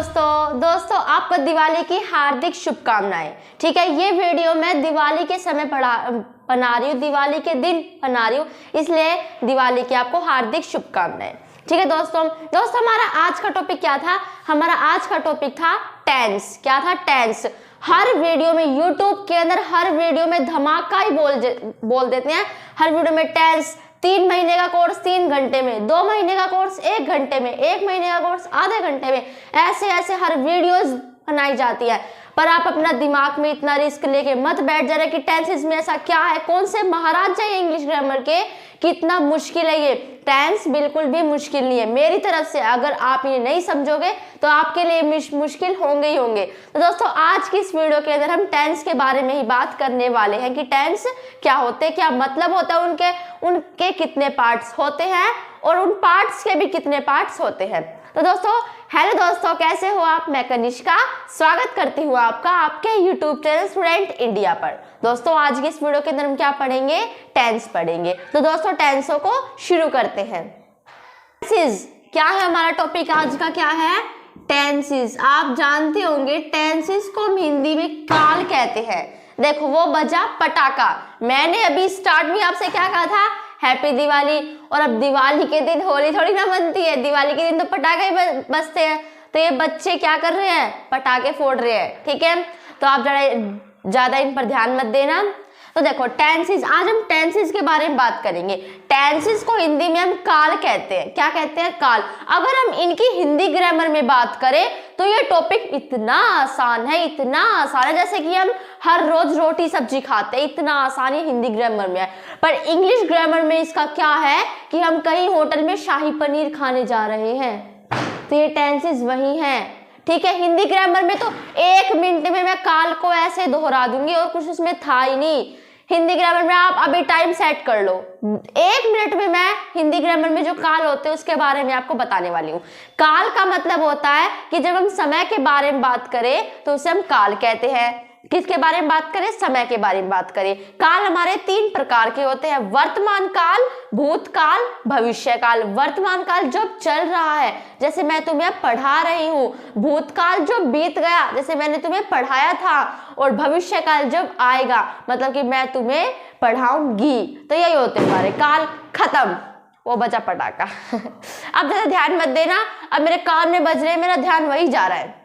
दोस्तों आपको दिवाली की हार्दिक शुभकामनाएं। ठीक है, ये वीडियो मैं दिवाली के समय बना रही हूँ, दिवाली के दिन बना रही हूँ, इसलिए दिवाली की आपको हार्दिक शुभकामनाएं। ठीक है दोस्तों हमारा आज का टॉपिक क्या था? हमारा आज का टॉपिक था टेंस। क्या था? टेंस। हर वीडियो में YouTube के अंदर हर वीडियो में धमाका ही बोल देते हैं। हर वीडियो में टेंस, 3 महीने का कोर्स 3 घंटे में, 2 महीने का कोर्स 1 घंटे में, 1 महीने का कोर्स आधे घंटे में, ऐसे हर वीडियोस बनाई जाती है। पर आप अपना दिमाग में इतना रिस्क लेके मत बैठ जा रहे कि टेंसेस में ऐसा क्या है, कौन से महाराज चाहिए इंग्लिश ग्रामर के, कितना मुश्किल है ये। टेंस बिल्कुल भी मुश्किल नहीं है। मेरी तरफ से अगर आप ये नहीं समझोगे तो आपके लिए मुश्किल होंगे ही होंगे। तो दोस्तों आज की इस वीडियो के अंदर हम टेंस के बारे में ही बात करने वाले हैं कि टेंस क्या होते हैं, क्या मतलब होता है उनके कितने पार्ट्स होते हैं और उन पार्ट्स के भी कितने पार्ट्स होते हैं। तो दोस्तों हेलो दोस्तों, कैसे हो आप? मैं कनिष्का स्वागत करती हूँ आपका आपके YouTube चैनल स्टूडेंट इंडिया पर। दोस्तों आज की इस वीडियो के अंदर हम क्या पढ़ेंगे? टेंस पढ़ेंगे। तो दोस्तों टेंसों को शुरू करते हैं। टेंसेस क्या है? हमारा टॉपिक आज का क्या है? टेंसेस। आप जानते होंगे टेंसेस को हम हिंदी में काल कहते हैं। देखो वो बजा पटाखा। मैंने अभी स्टार्ट में आपसे क्या कहा था? हैप्पी दिवाली। और अब दिवाली के दिन होली थोड़ी ना बनती है, दिवाली के दिन तो पटाखे ही बजते हैं। तो ये बच्चे क्या कर रहे हैं? पटाखे फोड़ रहे हैं। ठीक है, तो आप ज्यादा इन पर ध्यान मत देना। तो देखो टेंसेस, आज हम टेंसेस के बारे में बात करेंगे। टेंसेस को हिंदी में हम काल कहते हैं। क्या कहते हैं? काल। अगर हम इनकी हिंदी ग्रामर में बात करें तो ये टॉपिक इतना आसान है, इतना आसान है जैसे कि हम हर रोज रोटी सब्जी खाते हैं, इतना आसान है हिंदी ग्रामर में है। पर इंग्लिश ग्रामर में इसका क्या है कि हम कहीं होटल में शाही पनीर खाने जा रहे हैं, तो ये टेंसेस वही हैं। ठीक है, हिंदी ग्रामर में तो 1 मिनट में मैं काल को ऐसे दोहरा दूंगी और कुछ उसमें था ही नहीं। हिंदी ग्रामर में आप अभी टाइम सेट कर लो, 1 मिनट में मैं हिंदी ग्रामर में जो काल होते हैं उसके बारे में आपको बताने वाली हूँ। काल का मतलब होता है कि जब हम समय के बारे में बात करें तो उसे हम काल कहते हैं। किसके बारे में बात करें? समय के बारे में बात करें। काल हमारे 3 प्रकार के होते हैं: वर्तमान काल, भूतकाल, भविष्य काल। वर्तमान काल जब चल रहा है, जैसे मैं तुम्हें पढ़ा रही हूँ। भूतकाल जो बीत गया, जैसे मैंने तुम्हें पढ़ाया था। और भविष्य काल जब आएगा, मतलब कि मैं तुम्हें पढ़ाऊंगी। तो यही होते हैं हमारे काल। खत्म, वो बचा पटाखा। अब ज्यादा ध्यान मत देना, अब मेरे कान में बज रहे, मेरा ध्यान वही जा रहा है।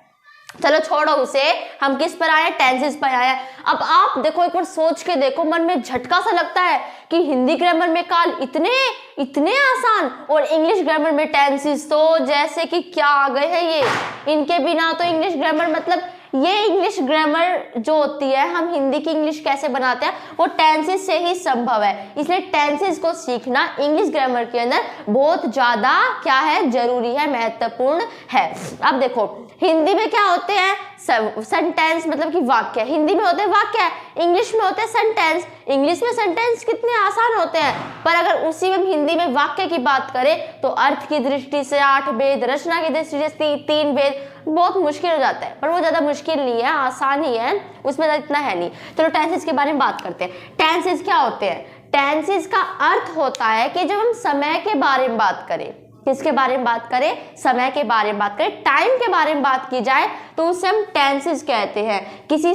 चलो छोड़ो उसे, हम किस पर आए? टेंसेस पर आए। अब आप देखो, एक बार सोच के देखो, मन में झटका सा लगता है कि हिंदी ग्रामर में काल इतने आसान और इंग्लिश ग्रामर में टेंसेस तो जैसे कि क्या आ गए हैं ये। इनके बिना तो इंग्लिश ग्रामर, मतलब ये इंग्लिश ग्रामर जो होती है, हम हिंदी की इंग्लिश कैसे बनाते हैं वो टेंसेस से ही संभव है। इसलिए टेंसेस को सीखना इंग्लिश ग्रामर के अंदर बहुत ज्यादा क्या है? जरूरी है, महत्वपूर्ण है। अब देखो हिंदी में क्या होते हैं? सेंटेंस, मतलब कि वाक्य। हिंदी में होते हैं वाक्य, इंग्लिश में होते हैं सेंटेंस। इंग्लिश में सेंटेंस कितने आसान होते हैं, पर अगर उसी में हिंदी में वाक्य की बात करें तो अर्थ की दृष्टि से 8 भेद, रचना की दृष्टि से 3 भेद, बहुत मुश्किल हो जाता है। पर वो ज्यादा मुश्किल नहीं है, आसान ही है, उसमें इतना है नहीं। चलो टेंसेस के बारे में बात करते हैं। टेंसेस क्या होते हैं? टेंसेस का अर्थ होता है कि जब हम समय के बारे में बात करें, किसके बारे में बात करें? समय के बारे में बात करें, टाइम के बारे में बात की जाए तो उसे हम टेंसेस कहते हैं। किसी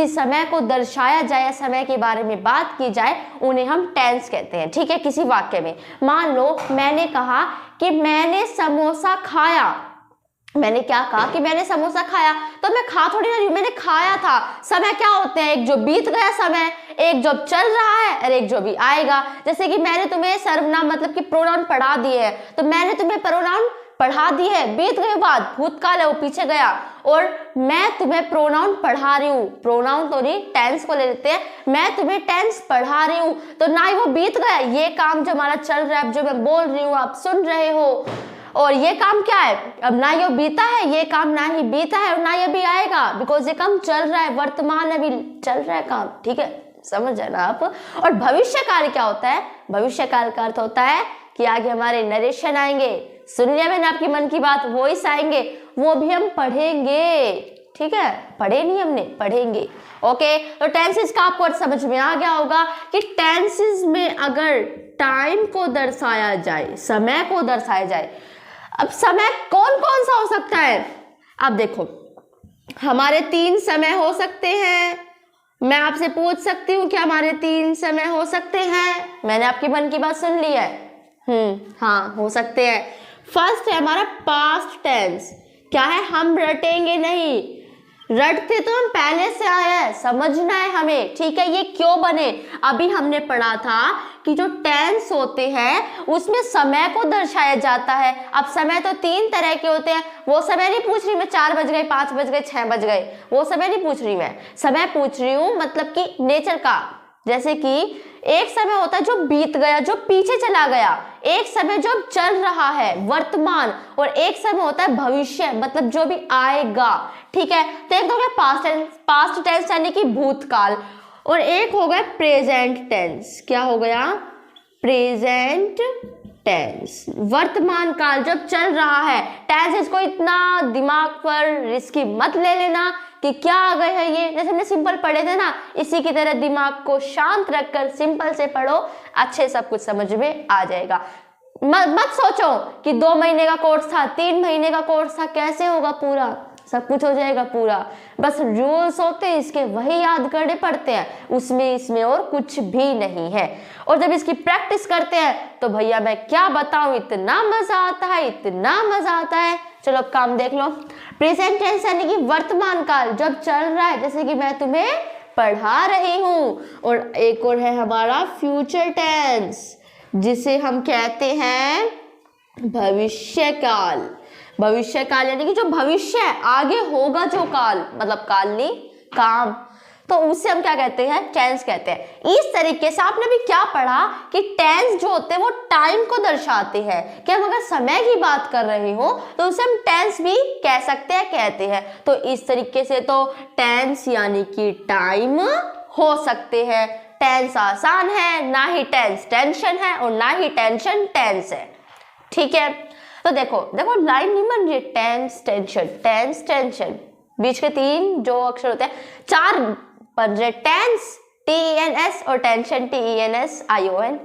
समय को दर्शाया जाए या समय के बारे में बात की जाए, उन्हें हम टेंस कहते हैं। ठीक है, किसी वाक्य में मान लो मैंने कहा कि मैंने समोसा खाया। मैंने क्या कहा? कि मैंने समोसा खाया। तो मैं खा थोड़ी ना रही हूँ, मैंने खाया था। समय क्या होते हैं? एक जो बीत गया समय, एक जो चल रहा है और एक जो भी आएगा। जैसे कि मैंने तुम्हें सर्वनाम, मतलब कि प्रोनाउन पढ़ा दिए हैं, तो मैंने तुम्हें प्रोनाउन पढ़ा दी है, बीत गए बात, भूतकाल है वो पीछे गया। और मैं तुम्हें प्रोनाउन पढ़ा रही हूँ, प्रोनाउन तो नहीं, टेंस को ले लेते हैं। मैं तुम्हें टेंस पढ़ा रही हूँ, तो ना ही वो बीत गया, ये काम जो हमारा चल रहा है, जो मैं बोल रही हूँ आप सुन रहे हो, और ये काम क्या है? अब ना ये बीता है, ये काम ना ही बीता है और ना ये भी आएगा, बिकॉज ये काम चल रहा है, वर्तमान अभी चल रहा है काम। ठीक है, समझ जाना आप। और भविष्य काल क्या होता है? भविष्य काल का अर्थ होता है कि आगे हमारे नरेशन आएंगे, सुन लिया मैंने आपकी मन की बात, वॉइस आएंगे, वो भी हम पढ़ेंगे। ठीक है, पढ़े नहीं हमने, पढ़ेंगे। ओके, तो टेंसेस का आपको समझ में आ गया होगा कि टेंसेस में अगर टाइम को दर्शाया जाए, समय को दर्शाया जाए, अब समय कौन कौन सा हो सकता है? अब देखो, हमारे 3 समय हो सकते हैं। मैं आपसे पूछ सकती हूँ कि हमारे 3 समय हो सकते हैं? मैंने आपकी मन की बात सुन ली है। हाँ, हो सकते हैं। फर्स्ट है हमारा पास्ट टेंस। क्या है? हम रटेंगे नहीं, रटते तो हम पहले से आए हैं, समझना है हमें, ठीक है? ये क्यों बने? अभी हमने पढ़ा था कि जो टेंस होते हैं उसमें समय को दर्शाया जाता है। अब समय तो 3 तरह के होते हैं। वो समय नहीं पूछ रही मैं 4 बज गए, 5 बज गए, 6 बज गए, वो समय नहीं पूछ रही मैं। समय पूछ रही हूँ मतलब कि नेचर का। जैसे कि एक समय होता है जो बीत गया, जो पीछे चला गया। एक समय जो चल रहा है, वर्तमान। और एक समय होता है भविष्य, मतलब जो भी आएगा, ठीक है? तो एक हो गया पास्ट टेंस यानी कि भूतकाल, और एक हो गया प्रेजेंट टेंस। क्या हो गया? प्रेजेंट टेंस, वर्तमान काल जब चल रहा है। टेंस इसको इतना दिमाग पर रिस्की मत ले लेना कि क्या आ गए है ये। जैसे हमने सिंपल पढ़े थे ना, इसी की तरह दिमाग को शांत रखकर सिंपल से पढ़ो, अच्छे सब कुछ समझ में आ जाएगा। मत सोचो कि 2 महीने का कोर्स था, 3 महीने का कोर्स था, कैसे होगा पूरा? सब कुछ हो जाएगा पूरा। बस रूल्स होते हैं इसके, वही याद करने पड़ते हैं, उसमें इसमें और कुछ भी नहीं है। और जब इसकी प्रैक्टिस करते हैं तो भैया मैं क्या बताऊं, इतना मजा आता है, इतना मजा आता है। चलो अब काम देख लो। प्रेजेंट टेंस यानी कि वर्तमान काल जब चल रहा है, जैसे कि मैं तुम्हें पढ़ा रही हूं। और एक और है हमारा फ्यूचर टेंस, जिसे हम कहते हैं भविष्य काल। भविष्य काल यानी कि जो भविष्य है, आगे होगा जो काल, मतलब काल नहीं, काम, तो उसे हम क्या कहते हैं? टेंस कहते हैं। इस तरीके से आपने भी क्या पढ़ा कि टेंस जो होते हैं वो टाइम को दर्शाते हैं। कि हम अगर समय की बात कर रहे हो तो उसे हम टेंस भी कह सकते हैं, कहते हैं। तो इस तरीके से तो टेंस यानी कि टाइम हो सकते हैं। टेंस आसान है, ना ही टेंस टेंशन है, और ना ही टेंशन टेंस है, ठीक है? तो देखो लाइन नहीं बन रही, टेंस टेंशन, टेंस टेंशन, बीच के 3 जो अक्षर होते हैं 4 बन रहे, टेंस TENS और टेंशन TENSION।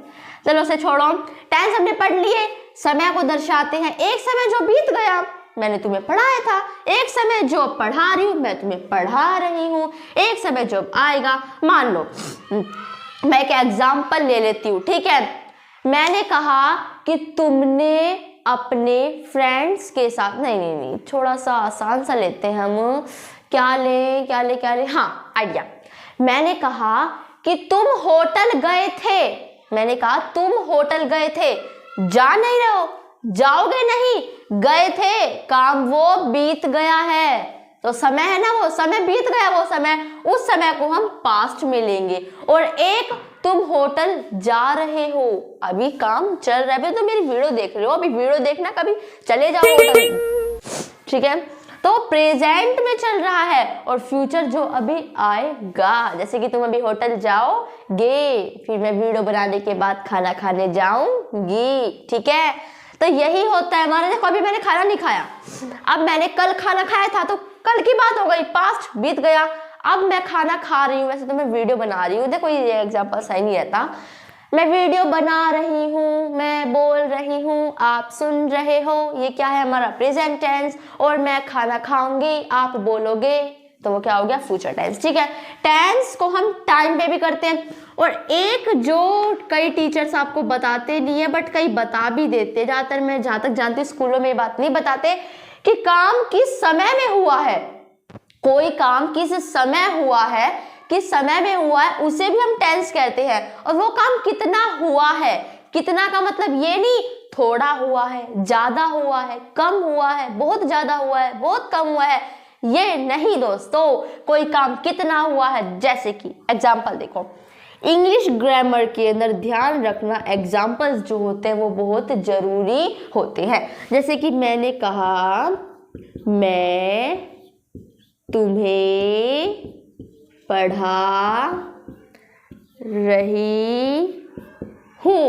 चलो उसे छोड़ो। टेंस हमने पढ़ लिए, समय को दर्शाते हैं। एक समय जो बीत गया, मैंने तुम्हें पढ़ाया था। एक समय जो पढ़ा रही हूँ, मैं तुम्हें पढ़ा रही हूँ। एक समय जब आएगा, मान लो मैं एक एग्जाम्पल ले लेती हूँ, ठीक है? मैंने कहा कि तुमने अपने फ्रेंड्स के साथ, नहीं, थोड़ा सा आसान सा लेते हैं हम। क्या ले? हाँ, आइडिया। मैंने कहा कि तुम होटल गए थे। मैंने कहा तुम होटल गए थे, जा नहीं रहे हो, जाओगे नहीं, गए थे, काम वो बीत गया है। तो समय है ना, वो समय बीत गया, वो समय, उस समय को हम पास्ट में लेंगे। और एक तुम होटल जा रहे हो, अभी काम चल रहा है। अभी तो मेरी वीडियो देख रहे हो, अभी वीडियो देखना, कभी चले जाओ होटल, ठीक है? तो प्रेजेंट में चल रहा है, और फ्यूचर जो अभी आएगा। जैसे कि तुम अभी होटल जाओगे, फिर मैं वीडियो बनाने के बाद खाना खाने जाऊंगी, ठीक है? तो यही होता है हमारा। देखो अभी मैंने खाना नहीं खाया, अब मैंने कल खाना खाया था, तो कल की बात हो गई, पास्ट बीत गया। अब मैं खाना खा रही हूँ, वैसे तो मैं वीडियो बना रही हूँ। देखो ये एग्जाम्पल सही नहीं रहता। मैं वीडियो बना रही हूँ, मैं बोल रही हूँ, आप सुन रहे हो, ये क्या है? हमारा प्रेजेंट टेंस। और मैं खाना खाऊंगी, आप बोलोगे, तो वो क्या हो गया? फ्यूचर टेंस, ठीक है? टेंस को हम टाइम पे भी करते हैं। और एक जो कई टीचर्स आपको बताते नहीं है, बट कई बता भी देते, ज़्यादातर मैं जहाँ तक जानती हूँ स्कूलों में ये बात नहीं बताते कि काम किस समय में हुआ है। कोई काम किस समय हुआ है, किस समय में हुआ है, उसे भी हम टेंस कहते हैं। और वो काम कितना हुआ है, कितना का मतलब ये नहीं थोड़ा हुआ है, ज्यादा हुआ है, कम हुआ है, बहुत ज्यादा हुआ है, बहुत कम हुआ है, ये नहीं दोस्तों। कोई काम कितना हुआ है, जैसे कि एग्जाम्पल देखो, इंग्लिश ग्रामर के अंदर ध्यान रखना, एग्जाम्पल्स जो होते हैं वो बहुत जरूरी होते हैं। जैसे कि मैंने कहा मैं तुम्हें पढ़ा रही हूँ,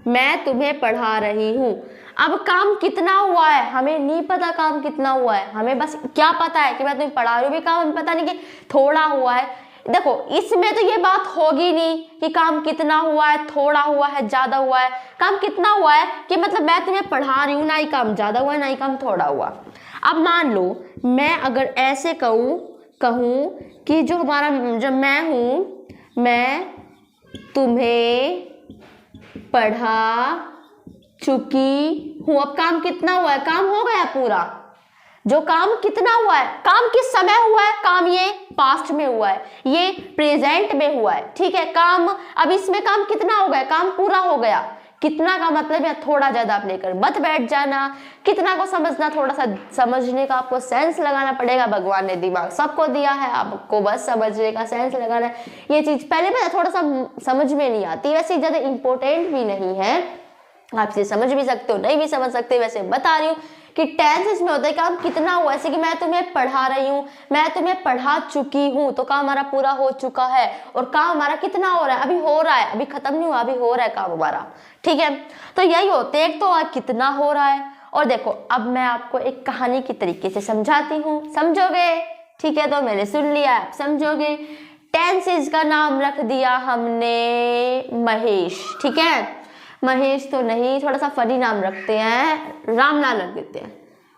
मैं तुम्हें पढ़ा रही हूँ। अब काम कितना हुआ है हमें नहीं पता, काम कितना हुआ है हमें बस क्या पता है कि मैं तुम्हें पढ़ा रही हूँ। भी काम हमें पता नहीं कि थोड़ा हुआ है देखो इसमें तो ये बात होगी नहीं कि काम कितना हुआ है, थोड़ा हुआ है, ज्यादा हुआ है। काम कितना हुआ है कि मतलब मैं तुम्हें पढ़ा रही हूँ, ना ही काम ज्यादा हुआ है ना ही काम थोड़ा हुआ। अब मान लो मैं अगर ऐसे कहूँ कि जो मैं हूँ, मैं तुम्हें पढ़ा चुकी हूँ। अब काम कितना हुआ है, काम हो गया पूरा। जो काम कितना हुआ है, काम किस समय हुआ है, काम ये पास्ट में हुआ है, ये प्रेजेंट में हुआ है, ठीक है। काम अब इसमें काम कितना हो गया, काम पूरा हो गया। कितना का मतलब है थोड़ा ज्यादा आप लेकर मत बैठ जाना। कितना को समझना, थोड़ा सा समझने का आपको सेंस लगाना पड़ेगा। भगवान ने दिमाग सबको दिया है, आपको बस समझने का सेंस लगाना है। ये चीज पहले थोड़ा सा समझ में नहीं आती, वैसे ज्यादा इंपॉर्टेंट भी नहीं है, आप इसे समझ भी सकते हो, नहीं भी समझ सकते। वैसे बता रही हूँ कि टेंस में होता है काम कितना हुआ, ऐसे कि मैं तुम्हें पढ़ा रही हूँ, मैं तुम्हें पढ़ा चुकी हूँ, तो काम हमारा पूरा हो चुका है। और काम हमारा कितना हो रहा है, अभी हो रहा है, अभी खत्म नहीं हुआ, अभी हो रहा है काम हमारा, ठीक है। तो यही होते हैं, एक तो कितना हो रहा है। और देखो अब मैं आपको एक कहानी की तरीके से समझाती हूँ, समझोगे, ठीक है। तो मैंने सुन लिया, आप समझोगे। टेंसेस का नाम रख दिया हमने महेश, ठीक है। महेश तो नहीं, थोड़ा सा फनी नाम रखते हैं, रामलाल रख देते हैं।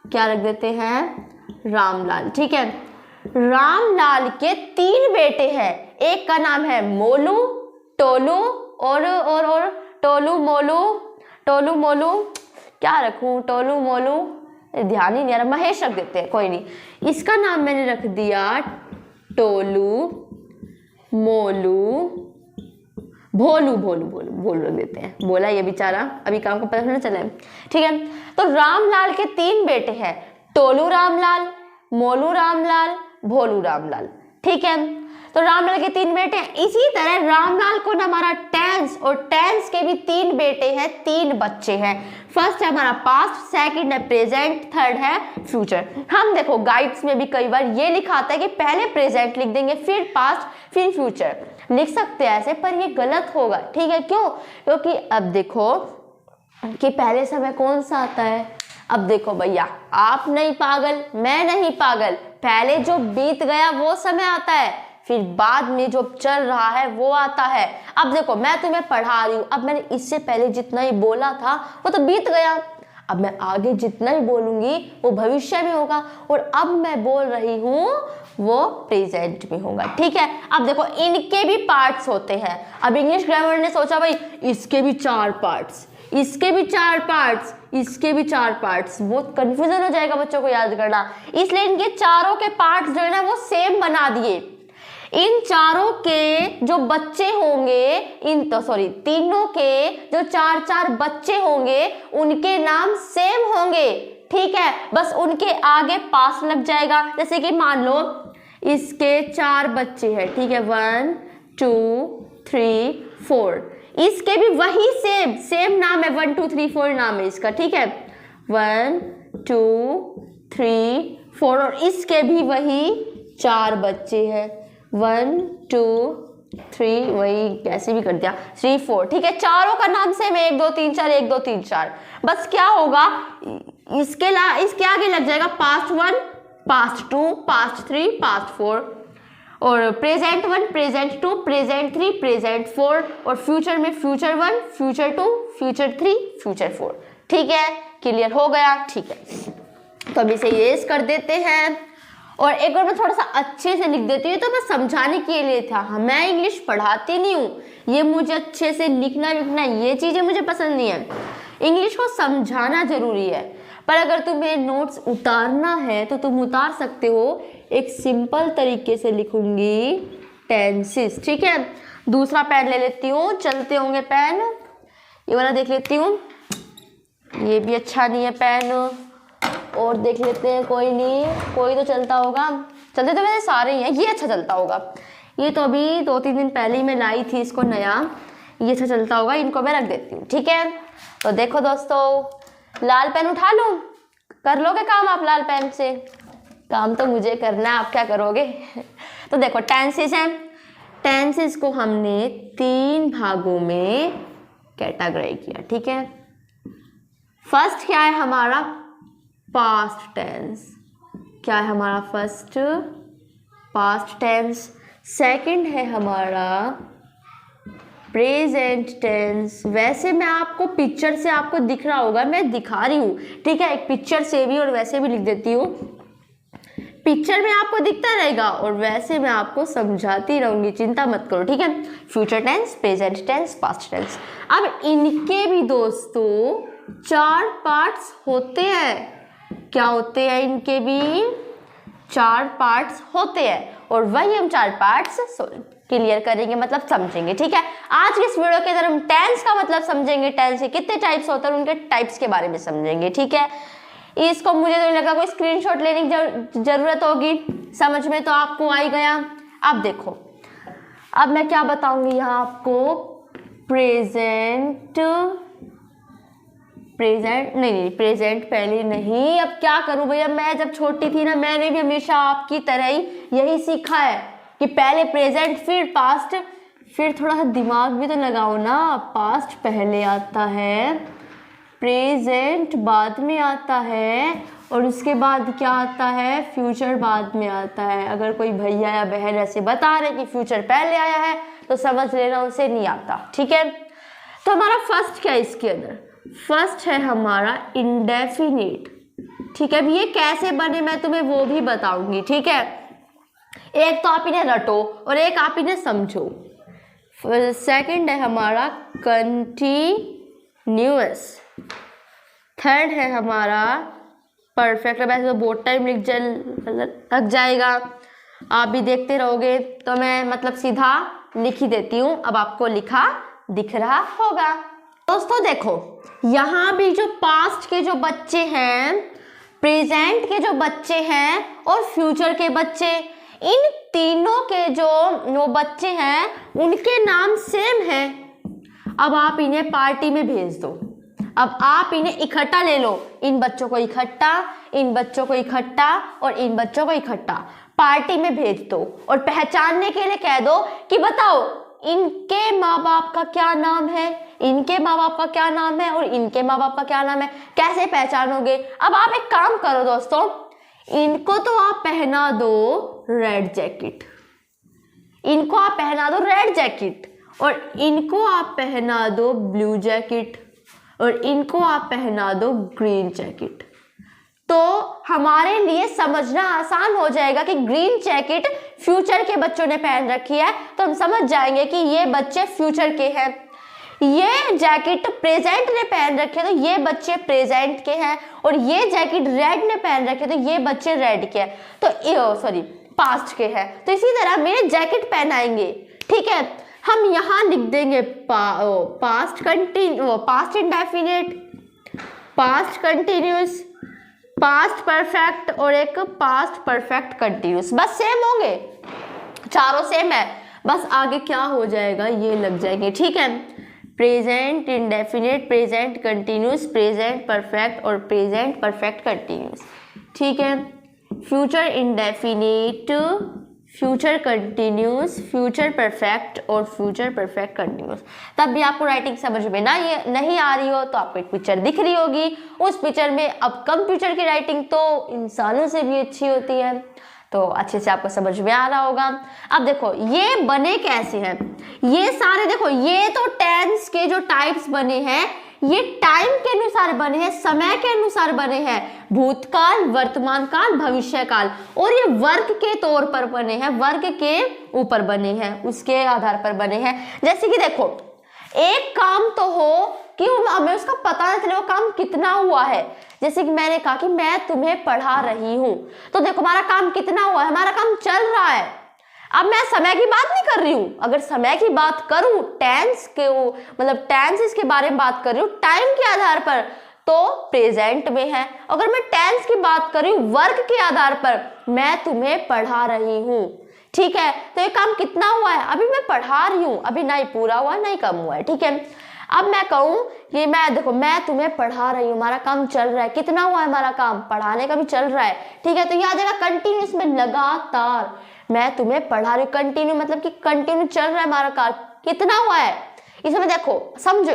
क्या रख देते हैं, रामलाल, ठीक है। रामलाल के 3 बेटे हैं, एक का नाम है मोलू, टोलू और टोलू मोलू, क्या रखूं, टोलू मोलू, ध्यान ही नहीं आ रहा, महेश रख देते हैं, कोई नहीं। इसका नाम मैंने रख दिया टोलू, मोलू, भोलू रख देते हैं। बोला ये बेचारा, अभी काम को पता नहीं चला, ठीक है। तो रामलाल के 3 बेटे हैं, टोलू रामलाल, मोलू रामलाल, भोलू रामलाल, ठीक है। तो रामलाल के 3 बेटे हैं। इसी तरह रामलाल को ना हमारा टेंस, और टेंस के भी 3 बेटे हैं, 3 बच्चे हैं। फर्स्ट है हमारा पास्ट, सेकंड है प्रेजेंट, थर्ड है फ्यूचर। हम देखो गाइड्स में भी कई बार ये लिखा आता है कि पहले प्रेजेंट लिख देंगे, फिर पास्ट, फिर फ्यूचर। लिख सकते हैं ऐसे, पर ये गलत होगा, ठीक है। क्यों, क्योंकि अब देखो कि पहले समय कौन सा आता है। अब देखो भैया, आप नहीं पागल, मैं नहीं पागल, पहले जो बीत गया वो समय आता है, फिर बाद में जो चल रहा है वो आता है। अब देखो मैं तुम्हें पढ़ा रही हूँ, अब मैंने इससे पहले जितना ही बोला था वो तो बीत गया, अब मैं आगे जितना ही बोलूंगी वो भविष्य में होगा, और अब मैं बोल रही हूँ वो प्रेजेंट में होगा, ठीक है। अब देखो इनके भी पार्ट्स होते हैं। अब इंग्लिश ग्रामर ने सोचा भाई इसके भी 4 पार्ट्स, इसके भी 4 पार्ट्स, इसके भी 4 पार्ट्स, बहुत कंफ्यूजन हो जाएगा बच्चों को याद करना, इसलिए इनके चारों के पार्ट्स जो है ना वो सेम बना दिए। इन चारों के जो बच्चे होंगे, तीनों के जो 4 बच्चे होंगे उनके नाम सेम होंगे, ठीक है। बस उनके आगे पास लग जाएगा। जैसे कि मान लो इसके 4 बच्चे हैं, ठीक है, 1 2 3 4, इसके भी वही सेम नाम है, 1 2 3 4 नाम है इसका, ठीक है, 1 2 3 4, और इसके भी वही 4 बच्चे हैं, 1 2 3, वही कैसे भी कर दिया, 3 4, ठीक है। चारों का नाम सेम है, 1 2 3 4, 1 2 3 4। बस क्या होगा, इसके आगे लग जाएगा पास्ट 1, पास्ट 2, पास्ट 3, पास्ट 4, और प्रेजेंट 1, प्रेजेंट 2, प्रेजेंट 3, प्रेजेंट 4, और फ्यूचर में फ्यूचर 1, फ्यूचर 2, फ्यूचर 3, फ्यूचर 4, ठीक है। क्लियर हो गया, ठीक है। तो अब इसे येस कर देते हैं, और एक बार मैं थोड़ा सा अच्छे से लिख देती हूँ, तो मैं समझाने के लिए था, मैं इंग्लिश पढ़ाती नहीं हूँ, ये मुझे अच्छे से लिखना ये चीज़ें मुझे पसंद नहीं है। इंग्लिश को समझाना जरूरी है, पर अगर तुम्हें नोट्स उतारना है तो तुम उतार सकते हो। एक सिंपल तरीके से लिखूंगी टेंसेस, ठीक है। दूसरा पेन ले लेती हूँ, चलते होंगे पेन, ये वाला देख लेती हूँ, ये भी अच्छा नहीं है पेन, और देख लेते हैं, कोई नहीं, कोई तो चलता होगा, चलते तो वैसे सारे ही हैं, ये अच्छा चलता होगा, ये तो अभी 2-3 दिन पहले ही मैं लाई थी इसको नया, ये अच्छा चलता होगा, इनको मैं रख देती हूँ, ठीक है। तो देखो दोस्तों, लाल पेन उठा लूँ, कर लोगे काम आप लाल पेन से? काम तो मुझे करना है, आप क्या करोगे? तो देखो टेंसेस हैं, टेंसेस को हमने 3 भागों में कैटेगराइज किया, ठीक है। फर्स्ट क्या है हमारा, पास्ट टेंस, क्या है हमारा फर्स्ट, पास्ट टेंस। सेकंड है हमारा प्रेजेंट टेंस। वैसे मैं आपको पिक्चर से आपको दिख रहा होगा, मैं दिखा रही हूँ, ठीक है, एक पिक्चर से भी और वैसे भी लिख देती हूँ। पिक्चर में आपको दिखता रहेगा और वैसे मैं आपको समझाती रहूंगी, चिंता मत करो, ठीक है। Future tense, present tense, past tense. अब इनके भी दोस्तों 4 पार्ट्स होते हैं। क्या होते हैं? इनके भी 4 पार्ट्स होते हैं और वही हम 4 पार्ट्स क्लियर करेंगे, मतलब समझेंगे, ठीक है। आज के इस वीडियो के अंदर हम टेंस का मतलब समझेंगे, टेंस के कितने टाइप्स होते हैं, उनके टाइप्स के बारे में समझेंगे, ठीक है। इसको मुझे तो नहीं लगा कोई स्क्रीनशॉट लेने की जरूरत होगी, समझ में तो आपको आ ही गया। अब देखो, अब मैं क्या बताऊंगी यहाँ आपको, प्रेजेंट नहीं, प्रेजेंट पहले नहीं। अब क्या करूं भैया, मैं जब छोटी थी ना, मैंने भी हमेशा आपकी तरह ही यही सीखा है कि पहले प्रेजेंट फिर पास्ट, फिर थोड़ा सा दिमाग भी तो लगाओ ना। पास्ट पहले आता है, प्रेजेंट बाद में आता है और उसके बाद क्या आता है, फ्यूचर बाद में आता है। अगर कोई भैया या बहन ऐसे बता रहे कि फ्यूचर पहले आया है तो समझ लेना उसे नहीं आता, ठीक है। तो हमारा फर्स्ट क्या है इसके अंदर, फर्स्ट है हमारा इंडेफिनिट, ठीक है। अब ये कैसे बने मैं तुम्हें वो भी बताऊंगी, ठीक है। एक तो आप इन्हें रटो और एक आप इन्हें समझो। सेकंड है हमारा कंटिन्यूअस। थर्ड है हमारा परफेक्ट। अब ऐसे तो बहुत टाइम लग जाएगा, आप भी देखते रहोगे, तो मैं मतलब सीधा लिख ही देती हूँ। अब आपको लिखा दिख रहा होगा। दोस्तों देखो, यहाँ भी जो पास्ट के जो बच्चे हैं, प्रेजेंट के जो बच्चे हैं और फ्यूचर के बच्चे, इन तीनों के जो बच्चे हैं उनके नाम सेम है। अब आप इन्हें पार्टी में भेज दो, अब आप इन्हें इकट्ठा ले लो, इन बच्चों को इकट्ठा, इन बच्चों को इकट्ठा और इन बच्चों को इकट्ठा पार्टी में भेज दो और पहचानने के लिए कह दो कि बताओ इनके माँ बाप का क्या नाम है, इनके माँ बाप का क्या नाम है और इनके माँ बाप का क्या नाम है, कैसे पहचानोगे। अब आप एक काम करो दोस्तों, इनको तो आप पहना दो रेड जैकेट, इनको आप पहना दो रेड जैकेट और इनको आप पहना दो ब्लू जैकेट और इनको आप पहना दो ग्रीन जैकेट। तो हमारे लिए समझना आसान हो जाएगा कि ग्रीन जैकेट फ्यूचर के बच्चों ने पहन रखी है, तो हम समझ जाएंगे कि ये बच्चे फ्यूचर के हैं। ये जैकेट प्रेजेंट ने पहन रखे तो ये बच्चे प्रेजेंट के हैं और ये जैकेट रेड ने पहन रखे तो ये बच्चे रेड के हैं, तो सॉरी पास्ट के हैं। तो इसी तरह मेरे जैकेट पहनाएंगे, ठीक है। हम यहाँ लिख देंगे past indefinite, past continuous, past perfect और एक पास्ट परफेक्ट कंटिन्यूस। बस सेम होंगे, चारों सेम है, बस आगे क्या हो जाएगा ये लग जाएंगे, ठीक है। Present indefinite, present continuous, present perfect और प्रेजेंट परफेक्ट कंटिन्यूस, ठीक है। Future indefinite, future continuous, future perfect और फ्यूचर परफेक्ट कंटिन्यूस। तब भी आपको राइटिंग समझ में नहीं आ रही हो तो आपको एक पिक्चर दिख रही होगी, उस पिक्चर में अब कंप्यूटर की राइटिंग तो इंसानों से भी अच्छी होती है, तो अच्छे से आपको समझ में आ रहा होगा। अब देखो ये बने कैसे हैं, ये सारे देखो, ये तो टेंस के जो टाइप्स बने हैं ये टाइम के अनुसार बने हैं, समय के अनुसार बने हैं, भूतकाल, वर्तमान काल, भविष्य काल, और ये वर्ग के तौर पर बने हैं, वर्ग के ऊपर बने हैं, उसके आधार पर बने हैं। जैसे कि देखो एक काम तो हो कि हमें उसका पता नहीं चले वो काम कितना हुआ है। जैसे कि मैंने कहा कि मैं तुम्हें पढ़ा रही हूं, तो देखो हमारा काम कितना हुआ है, हमारा काम चल रहा है। अब मैं समय की बात नहीं कर रही हूं, अगर समय की बात करूं टेंस के मतलब टेंस के बारे में बात कर रही हूं टाइम के आधार पर तो प्रेजेंट में है। अगर मैं टेंस की बात कर रही हूं वर्ग के आधार पर, मैं तुम्हें पढ़ा रही हूं, ठीक है। तो ये काम कितना हुआ है, अभी मैं पढ़ा रही हूं, अभी ना ही पूरा हुआ ना ही कम हुआ है, ठीक है। अब मैं कहूं कि मैं तुम्हें पढ़ा रही हूं, हमारा काम चल रहा है, कितना हुआ है हमारा काम, पढ़ाने का भी चल रहा है, ठीक है। तो यह आ जाएगा कंटिन्यूस में, लगातार मैं तुम्हें पढ़ा रही हूँ, कंटिन्यू मतलब कि कंटिन्यू चल रहा है हमारा काम, कितना हुआ है। इसमें देखो समझो,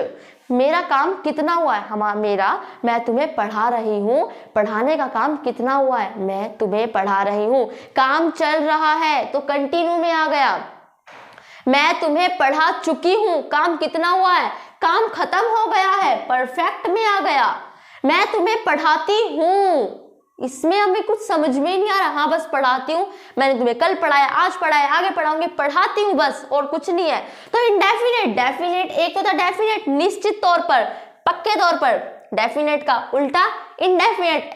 मेरा काम कितना हुआ है, मैं तुम्हें पढ़ा रही हूँ, पढ़ाने का काम कितना हुआ है, मैं तुम्हें पढ़ा रही हूँ। काम चल रहा है तो कंटिन्यू में आ गया। मैं तुम्हें पढ़ा चुकी हूँ, काम कितना हुआ है, काम खत्म हो गया है, परफेक्ट में आ गया। मैं तुम्हें पढ़ाती हूँ, इसमें हमें कुछ समझ में नहीं आ रहा। हाँ बस पढ़ाती हूँ, मैंने तुम्हें कल पढ़ाया, आज पढ़ाया, आगे पढ़ाऊंगी, पढ़ाती हूँ बस, और कुछ नहीं है। तो इंडेफिनेट, डेफिनेट एक होता है डेफिनेट निश्चित तौर पर, पक्के तौर पर, डेफिनेट का उल्टा इंडेफिनेट,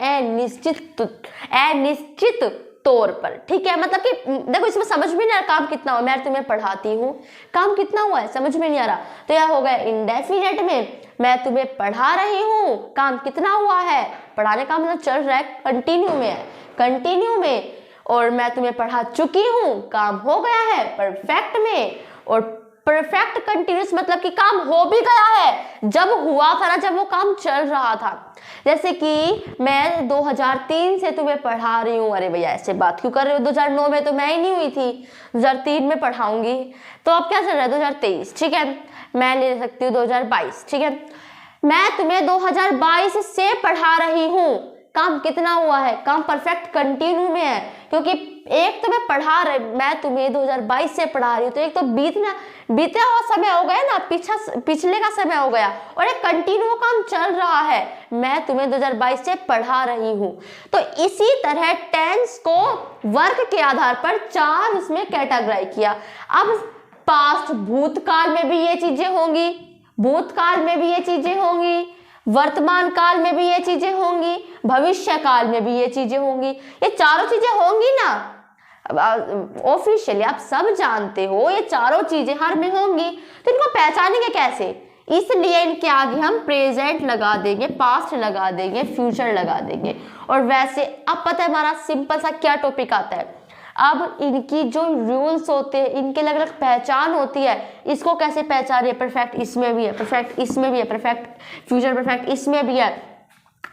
अनिश्चित तौर पर। ठीक है, मतलब कि देखो इसमें समझ में नहीं आ रहा काम कितना हुआ, मैं तुम्हें पढ़ाती हूँ, काम कितना हुआ है समझ में नहीं आ रहा, तो यह हो गया इंडेफिनेट में मैं तुम्हें पढ़ा रही हूँ, काम कितना हुआ है, पढ़ाने का मतलब चल रहा है, कंटिन्यू में है, कंटिन्यू में। और मैं तुम्हें पढ़ा चुकी हूँ, काम हो गया है, परफेक्ट में। और परफेक्ट कंटिन्यूस मतलब कि काम हो भी गया है, जब हुआ था ना, जब वो काम चल रहा था। जैसे कि मैं 2003 से तुम्हें पढ़ा रही हूँ, अरे भैया ऐसे बात क्यों कर रहे हो, 2009 में तो मैं ही नहीं हुई थी, 2003 में पढ़ाऊंगी, तो अब क्या चल रहा है 2023, ठीक है, मैं ले सकती हूँ 2022, ठीक है। मैं तुम्हें 2022 से पढ़ा रही हूँ, काम कितना हुआ है, काम परफेक्ट कंटिन्यू में है, क्योंकि एक तो मैं तुम्हें 2022 से पढ़ा रही हूँ, तो एक तो बीता हुआ समय हो गया ना, पिछले का समय हो गया, और एक कंटिन्यू काम चल रहा है, मैं तुम्हें 2022 से पढ़ा रही हूँ। तो इसी तरह टेंस को वर्ग के आधार पर 4 उसमें कैटेगराइज किया। अब पास्ट भूतकाल में भी ये चीजें होंगी, भूतकाल में भी ये चीजें होंगी, वर्तमान काल में भी ये चीजें होंगी, भविष्य काल में भी ये चीजें होंगी, ये चारों चीजें होंगी ना। ऑफिशियली आप सब जानते हो ये चारों चीजें हर में होंगी, तो इनको पहचानेंगे कैसे, इसलिए इनके आगे हम प्रेजेंट लगा देंगे, पास्ट लगा देंगे, फ्यूचर लगा देंगे। और वैसे अब पता है हमारा सिंपल सा क्या टॉपिक आता है, अब इनकी जो रूल्स होते हैं, इनके अलग अलग पहचान होती है, इसको कैसे पहचाने, परफेक्ट इसमें भी है, परफेक्ट इसमें भी है, परफेक्ट फ्यूचर परफेक्ट इसमें भी है।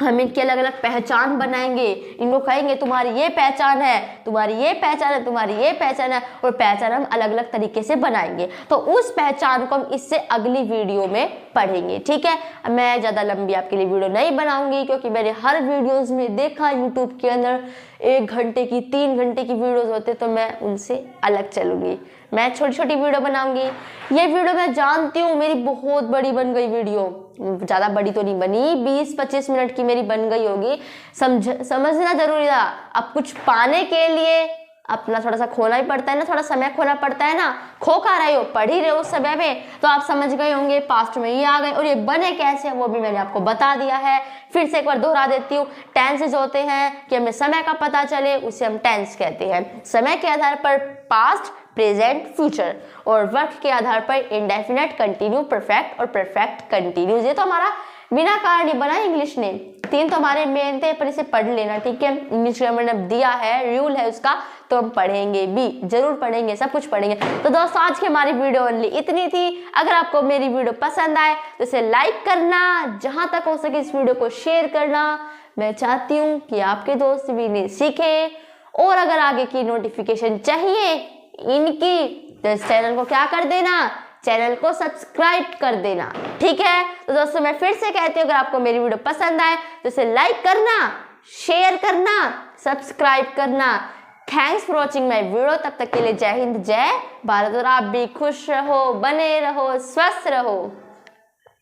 हम इनकी अलग अलग पहचान बनाएंगे, इनको कहेंगे तुम्हारी ये पहचान है, तुम्हारी ये पहचान है, तुम्हारी ये पहचान है, और पहचान हम अलग अलग तरीके से बनाएंगे। तो उस पहचान को हम इससे अगली वीडियो में पढ़ेंगे, ठीक है। मैं ज़्यादा लंबी आपके लिए वीडियो नहीं बनाऊंगी, क्योंकि मैंने हर वीडियोस में देखा यूट्यूब के अंदर 1 घंटे की 3 घंटे की वीडियोस होते, तो मैं उनसे अलग चलूंगी, मैं छोटी छोटी वीडियो बनाऊंगी। ये वीडियो मैं जानती हूँ मेरी बहुत बड़ी बन गई वीडियो, ज़्यादा बड़ी तो नहीं बनी, 20-25 मिनट की मेरी बन गई होगी, समझना जरूरी था। अब कुछ पाने के लिए अपना थोड़ा सा खोना ही पड़ता है ना, थोड़ा समय खोना पड़ता है ना, खो खा रहे हो, पढ़ ही रहे हो उस समय में, तो आप समझ गए होंगे पास्ट में ये आ गए, और ये बने कैसे वो भी मैंने आपको बता दिया है। फिर से एक बार दोहरा देती हूँ, टेंसेज होते हैं कि हमें समय का पता चले, उसे हम टेंस कहते हैं। समय के आधार पर पास्ट, प्रेजेंट, फ्यूचर, और वर्क के आधार पर इंडेफिनेट, कंटिन्यू, परफेक्ट और परफेक्ट कंटिन्यूज। ये तो हमारा बिना कारण ही बना इंग्लिश ने, 3 तो हमारे मेन थे, पर इसे पढ़ लेना, ठीक है। इंग्लिश ग्रामर ने दिया है, रूल है उसका, तो हम पढ़ेंगे भी, जरूर पढ़ेंगे, सब कुछ पढ़ेंगे। तो दोस्तों आज की हमारी वीडियो ओनली इतनी थी। अगर आपको मेरी वीडियो पसंद आए तो इसे लाइक करना, जहां तक हो सके इस वीडियो को शेयर करना। मैं चाहती हूँ कि आपके दोस्त भी इन्हें सीखे, और अगर आगे की नोटिफिकेशन चाहिए इनकी, तो इस चैनल को क्या कर देना, चैनल को सब्सक्राइब कर देना, ठीक है। तो दोस्तों मैं फिर से कहती हूँ, अगर आपको मेरी वीडियो पसंद आए तो इसे लाइक करना, शेयर करना, सब्सक्राइब करना। Thanks for watching my video. तब तक के लिए जय हिंद, जय भारत, और आप भी खुश रहो, बने रहो, स्वस्थ रहो।